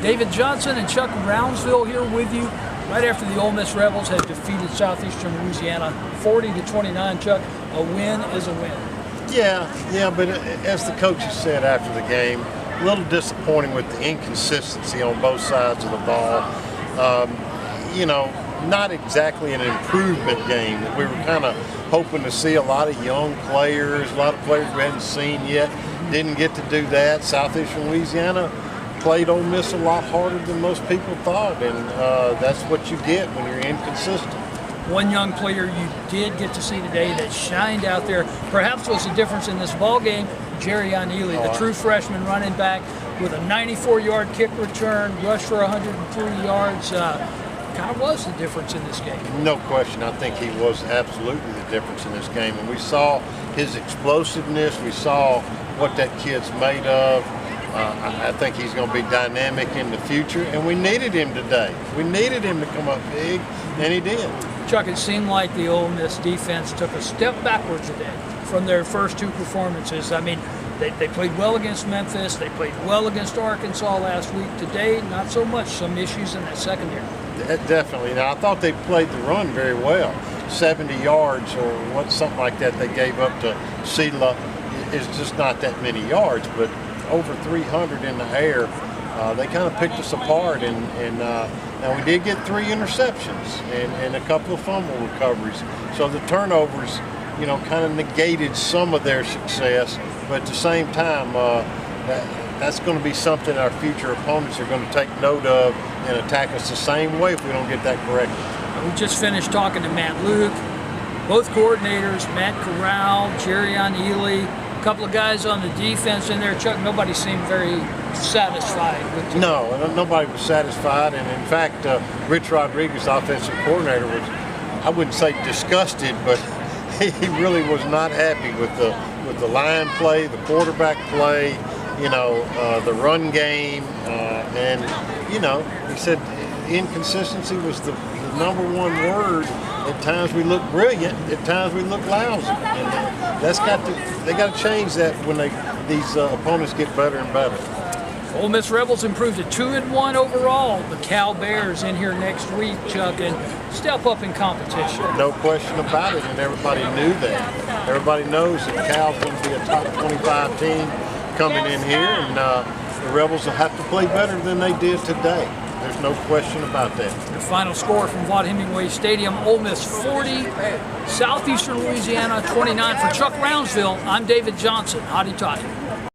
David Johnson and Chuck Brownsville here with you right after the Ole Miss Rebels had defeated Southeastern Louisiana 40-29. Chuck, a win is a win. Yeah, but as the coaches said after the game, a little disappointing with the inconsistency on both sides of the ball. Not exactly an improvement game. We were kind of hoping to see a lot of young players, a lot of players we hadn't seen yet. Didn't get to do that. Southeastern Louisiana played Ole Miss a lot harder than most people thought, and that's what you get when you're inconsistent. One young player you did get to see today that shined out there, perhaps was the difference in this ball game, Jerrion Ealy, the true freshman running back with a 94-yard kick return, rushed for 103 yards. Kind of was the difference in this game. No question. I think he was absolutely the difference in this game. And we saw his explosiveness. We saw what that kid's made of. I think he's going to be dynamic in the future. And we needed him today. We needed him to come up big, and he did. Chuck, it seemed like the Ole Miss defense took a step backwards today from their first two performances. I mean, they played well against Memphis. They played well against Arkansas last week. Today, not so much. Some issues in that secondary. Definitely. Now, I thought they played the run very well. 70 yards or something like that they gave up to Sela is just not that many yards, but over 300 in the air. They kind of picked us apart, and now we did get 3 interceptions and a couple of fumble recoveries. So the turnovers, kind of negated some of their success, but at the same time, that's going to be something our future opponents are going to take note of and attack us the same way if we don't get that corrected. We just finished talking to Matt Luke, both coordinators, Matt Corral, Jerrion Ealy, a couple of guys on the defense in there. Chuck, nobody seemed very satisfied with it. No, nobody was satisfied, and in fact, Rich Rodriguez, offensive coordinator, was, I wouldn't say disgusted, but he really was not happy with the line play, the quarterback play, the run game, and he said inconsistency was the number one word. At times we look brilliant, at times we look lousy, and they got to change that when these opponents get better and better. Ole Miss Rebels improved to 2-1 overall. The Cal Bears in here next week, Chuck, and step up in competition. No question about it, and everybody knew that. Everybody knows that Cal's going to be a top 25 team coming in here, and the Rebels will have to play better than they did today. There's no question about that. The final score from Vaught Hemingway Stadium, Ole Miss 40, Southeastern Louisiana 29. For Chuck Brownsville, I'm David Johnson. Hotty toddy.